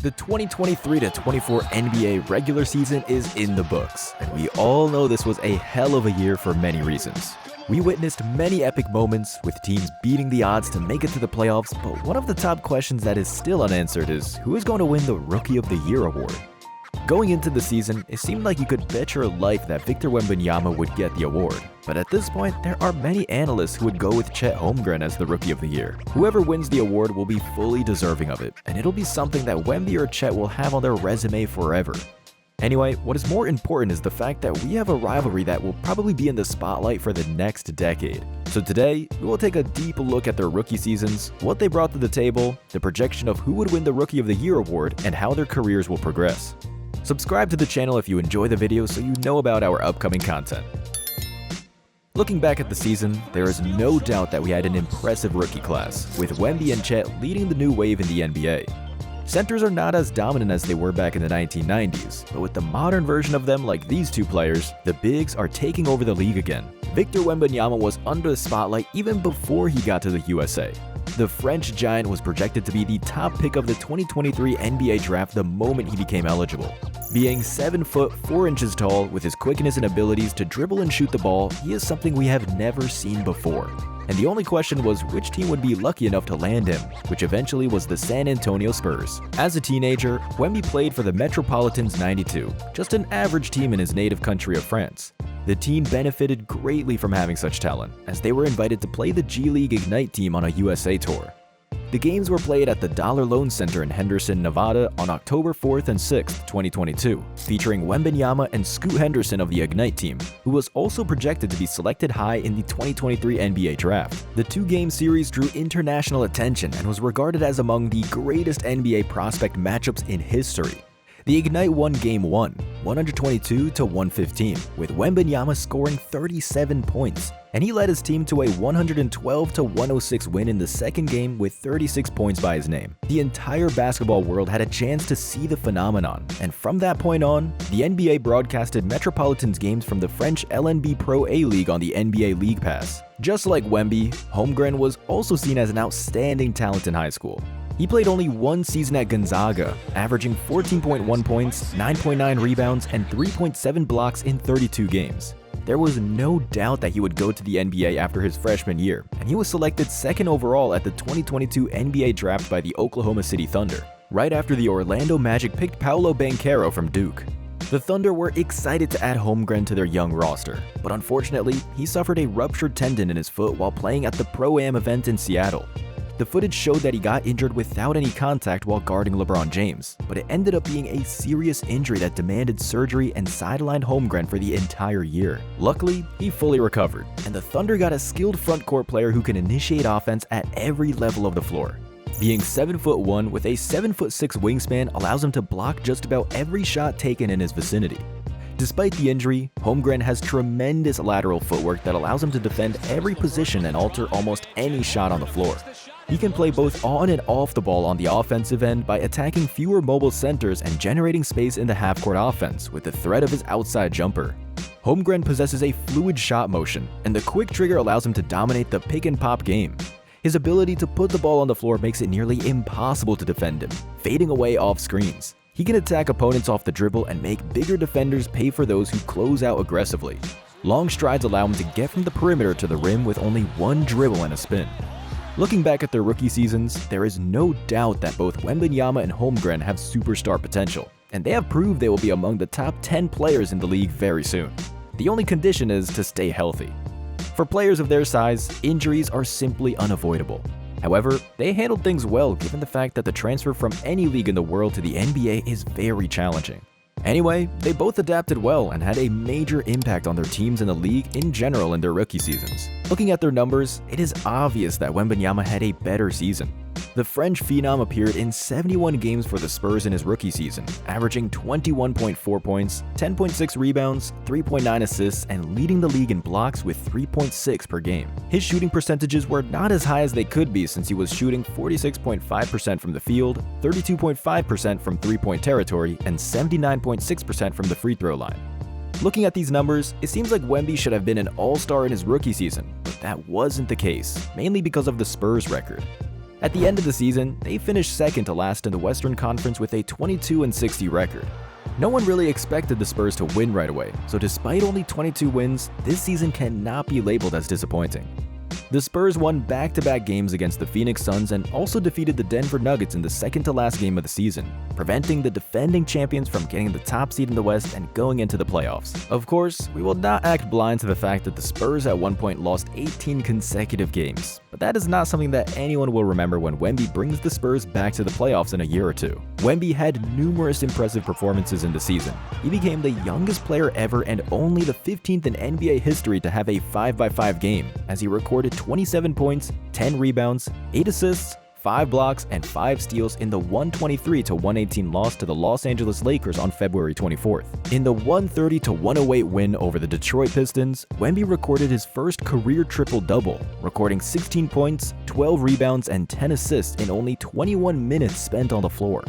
The 2023-24 NBA regular season is in the books, and we all know this was a hell of a year for many reasons. We witnessed many epic moments, with teams beating the odds to make it to the playoffs, but one of the top questions that is still unanswered is who is going to win the Rookie of the Year award? Going into the season, it seemed like you could bet your life that Victor Wembanyama would get the award. But at this point, there are many analysts who would go with Chet Holmgren as the Rookie of the Year. Whoever wins the award will be fully deserving of it, and it'll be something that Wemby or Chet will have on their resume forever. Anyway, what is more important is the fact that we have a rivalry that will probably be in the spotlight for the next decade. So today, we will take a deep look at their rookie seasons, what they brought to the table, the projection of who would win the Rookie of the Year award, and how their careers will progress. Subscribe to the channel if you enjoy the video so you know about our upcoming content. Looking back at the season, there is no doubt that we had an impressive rookie class, with Wemby and Chet leading the new wave in the NBA. Centers are not as dominant as they were back in the 1990s, but with the modern version of them like these two players, the bigs are taking over the league again. Victor Wembanyama was under the spotlight even before he got to the USA. The French giant was projected to be the top pick of the 2023 NBA draft the moment he became eligible. Being 7 foot 4 inches tall, with his quickness and abilities to dribble and shoot the ball, he is something we have never seen before. And the only question was which team would be lucky enough to land him, which eventually was the San Antonio Spurs. As a teenager, Wemby played for the Metropolitans 92, just an average team in his native country of France. The team benefited greatly from having such talent, as they were invited to play the G League Ignite team on a USA tour. The games were played at the Dollar Loan Center in Henderson, Nevada on October 4th and 6th, 2022, featuring Wembanyama and Scoot Henderson of the Ignite team, who was also projected to be selected high in the 2023 NBA draft. The two-game series drew international attention and was regarded as among the greatest NBA prospect matchups in history. The Ignite won Game 1, 122-115, with Wembanyama scoring 37 points, and he led his team to a 112-106 win in the second game with 36 points by his name. The entire basketball world had a chance to see the phenomenon, and from that point on, the NBA broadcasted Metropolitans games from the French LNB Pro A League on the NBA League Pass. Just like Wemby, Holmgren was also seen as an outstanding talent in high school. He played only one season at Gonzaga, averaging 14.1 points, 9.9 rebounds, and 3.7 blocks in 32 games. There was no doubt that he would go to the NBA after his freshman year, and he was selected second overall at the 2022 NBA draft by the Oklahoma City Thunder, right after the Orlando Magic picked Paolo Banchero from Duke. The Thunder were excited to add Holmgren to their young roster, but unfortunately, he suffered a ruptured tendon in his foot while playing at the Pro-Am event in Seattle. The footage showed that he got injured without any contact while guarding LeBron James, but it ended up being a serious injury that demanded surgery and sidelined Holmgren for the entire year. Luckily, he fully recovered, and the Thunder got a skilled frontcourt player who can initiate offense at every level of the floor. Being 7'1" with a 7'6" wingspan allows him to block just about every shot taken in his vicinity. Despite the injury, Holmgren has tremendous lateral footwork that allows him to defend every position and alter almost any shot on the floor. He can play both on and off the ball on the offensive end by attacking fewer mobile centers and generating space in the half-court offense with the threat of his outside jumper. Holmgren possesses a fluid shot motion, and the quick trigger allows him to dominate the pick-and-pop game. His ability to put the ball on the floor makes it nearly impossible to defend him, fading away off screens. He can attack opponents off the dribble and make bigger defenders pay for those who close out aggressively. Long strides allow him to get from the perimeter to the rim with only one dribble and a spin. Looking back at their rookie seasons, there is no doubt that both Wembanyama and Holmgren have superstar potential, and they have proved they will be among the top 10 players in the league very soon. The only condition is to stay healthy. For players of their size, injuries are simply unavoidable. However, they handled things well given the fact that the transfer from any league in the world to the NBA is very challenging. Anyway, they both adapted well and had a major impact on their teams in the league in general in their rookie seasons. Looking at their numbers, it is obvious that Wembanyama had a better season. The French phenom appeared in 71 games for the Spurs in his rookie season, averaging 21.4 points, 10.6 rebounds, 3.9 assists, and leading the league in blocks with 3.6 per game. His shooting percentages were not as high as they could be since he was shooting 46.5% from the field, 32.5% from three-point territory, and 79.6% from the free throw line. Looking at these numbers, it seems like Wemby should have been an all-star in his rookie season, but that wasn't the case, mainly because of the Spurs record. At the end of the season, they finished second to last in the Western Conference with a 22-60 record. No one really expected the Spurs to win right away, so despite only 22 wins, this season cannot be labeled as disappointing. The Spurs won back-to-back games against the Phoenix Suns and also defeated the Denver Nuggets in the second-to-last game of the season, preventing the defending champions from getting the top seed in the West and going into the playoffs. Of course, we will not act blind to the fact that the Spurs at one point lost 18 consecutive games, but that is not something that anyone will remember when Wemby brings the Spurs back to the playoffs in a year or two. Wemby had numerous impressive performances in the season. He became the youngest player ever and only the 15th in NBA history to have a 5x5 game, as he recorded 27 points, 10 rebounds, 8 assists, 5 blocks, and 5 steals in the 123-118 loss to the Los Angeles Lakers on February 24th. In the 130-108 win over the Detroit Pistons, Wemby recorded his first career triple-double, recording 16 points, 12 rebounds, and 10 assists in only 21 minutes spent on the floor.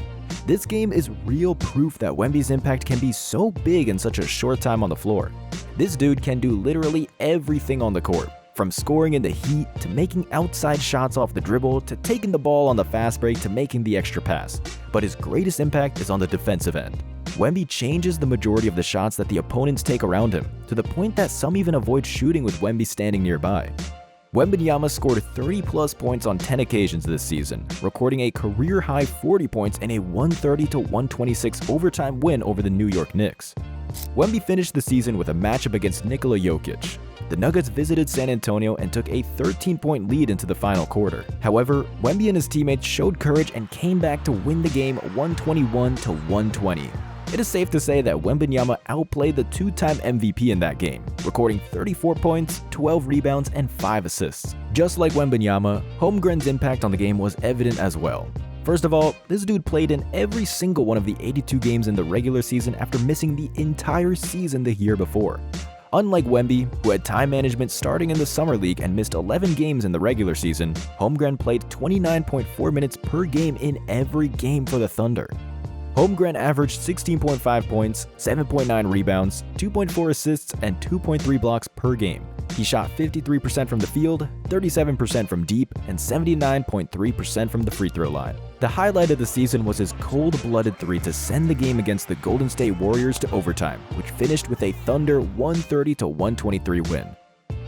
This game is real proof that Wemby's impact can be so big in such a short time on the floor. This dude can do literally everything on the court, from scoring in the heat to making outside shots off the dribble to taking the ball on the fast break to making the extra pass. But his greatest impact is on the defensive end. Wemby changes the majority of the shots that the opponents take around him, to the point that some even avoid shooting with Wemby standing nearby. Wembanyama scored 30-plus points on 10 occasions this season, recording a career-high 40 points in a 130-126 overtime win over the New York Knicks. Wemby finished the season with a matchup against Nikola Jokic. The Nuggets visited San Antonio and took a 13-point lead into the final quarter. However, Wemby and his teammates showed courage and came back to win the game 121-120. It is safe to say that Wembanyama outplayed the two-time MVP in that game, recording 34 points, 12 rebounds, and 5 assists. Just like Wembanyama, Holmgren's impact on the game was evident as well. First of all, this dude played in every single one of the 82 games in the regular season after missing the entire season the year before. Unlike Wemby, who had time management starting in the Summer League and missed 11 games in the regular season, Holmgren played 29.4 minutes per game in every game for the Thunder. Holmgren averaged 16.5 points, 7.9 rebounds, 2.4 assists, and 2.3 blocks per game. He shot 53% from the field, 37% from deep, and 79.3% from the free throw line. The highlight of the season was his cold-blooded three to send the game against the Golden State Warriors to overtime, which finished with a Thunder 130-123 win.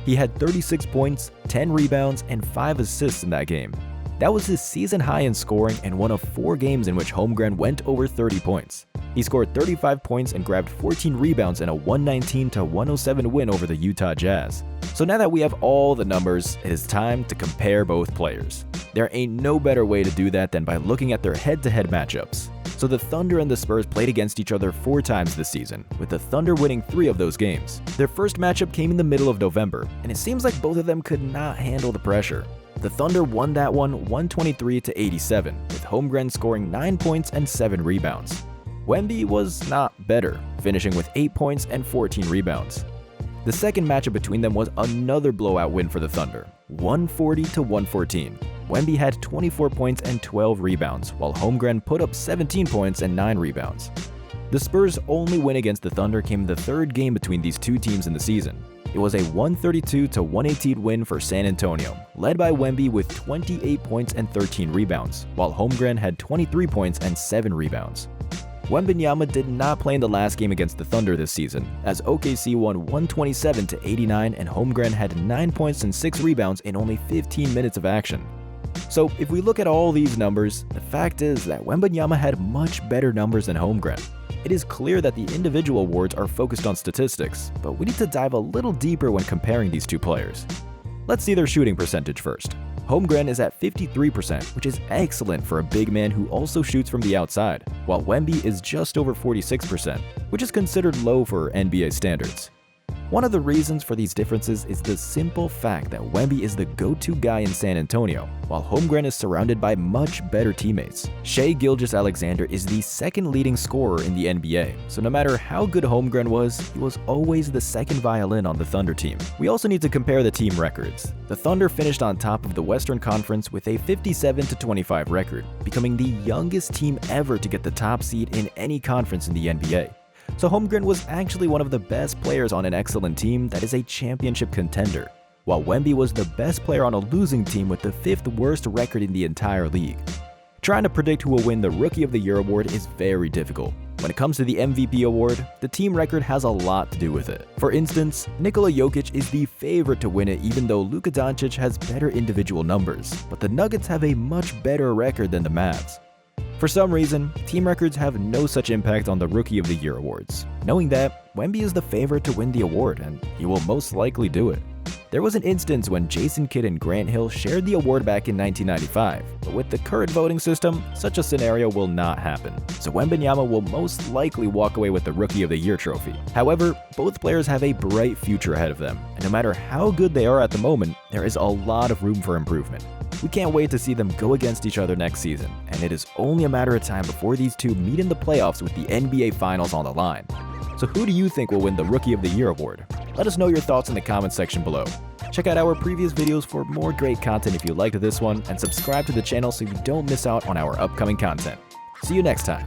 He had 36 points, 10 rebounds, and 5 assists in that game. That was his season high in scoring and one of 4 games in which Holmgren went over 30 points. He scored 35 points and grabbed 14 rebounds in a 119-107 win over the Utah Jazz. So now that we have all the numbers, it is time to compare both players. There ain't no better way to do that than by looking at their head-to-head matchups. So the Thunder and the Spurs played against each other 4 times this season, with the Thunder winning 3 of those games. Their first matchup came in the middle of November, and it seems like both of them could not handle the pressure. The Thunder won that one 123-87, with Holmgren scoring 9 points and 7 rebounds. Wemby was not better, finishing with 8 points and 14 rebounds. The second matchup between them was another blowout win for the Thunder, 140-114. Wemby had 24 points and 12 rebounds, while Holmgren put up 17 points and 9 rebounds. The Spurs' only win against the Thunder came in the third game between these two teams in the season. It was a 132-118 win for San Antonio, led by Wemby with 28 points and 13 rebounds, while Holmgren had 23 points and 7 rebounds. Wembanyama did not play in the last game against the Thunder this season, as OKC won 127-89 and Holmgren had 9 points and 6 rebounds in only 15 minutes of action. So if we look at all these numbers, the fact is that Wembanyama had much better numbers than Holmgren. It is clear that the individual awards are focused on statistics, but we need to dive a little deeper when comparing these two players. Let's see their shooting percentage first. Holmgren is at 53%, which is excellent for a big man who also shoots from the outside, while Wemby is just over 46%, which is considered low for NBA standards. One of the reasons for these differences is the simple fact that Wemby is the go-to guy in San Antonio, while Holmgren is surrounded by much better teammates. Shai Gilgeous-Alexander is the second leading scorer in the NBA, so no matter how good Holmgren was, he was always the second violin on the Thunder team. We also need to compare the team records. The Thunder finished on top of the Western Conference with a 57-25 record, becoming the youngest team ever to get the top seed in any conference in the NBA. So Holmgren was actually one of the best players on an excellent team that is a championship contender. while Wemby was the best player on a losing team with the 5th worst record in the entire league. Trying to predict who will win the Rookie of the Year award is very difficult. When it comes to the MVP award, the team record has a lot to do with it. For instance, Nikola Jokic is the favorite to win it even though Luka Doncic has better individual numbers, but the Nuggets have a much better record than the Mavs. For some reason, team records have no such impact on the Rookie of the Year awards. Knowing that, Wemby is the favorite to win the award, and he will most likely do it. There was an instance when Jason Kidd and Grant Hill shared the award back in 1995, but with the current voting system, such a scenario will not happen. So Wembanyama will most likely walk away with the Rookie of the Year trophy. However, both players have a bright future ahead of them, and no matter how good they are at the moment, there is a lot of room for improvement. We can't wait to see them go against each other next season, and it is only a matter of time before these two meet in the playoffs with the NBA Finals on the line. So who do you think will win the Rookie of the Year award? Let us know your thoughts in the comments section below. Check out our previous videos for more great content if you liked this one, and subscribe to the channel so you don't miss out on our upcoming content. See you next time.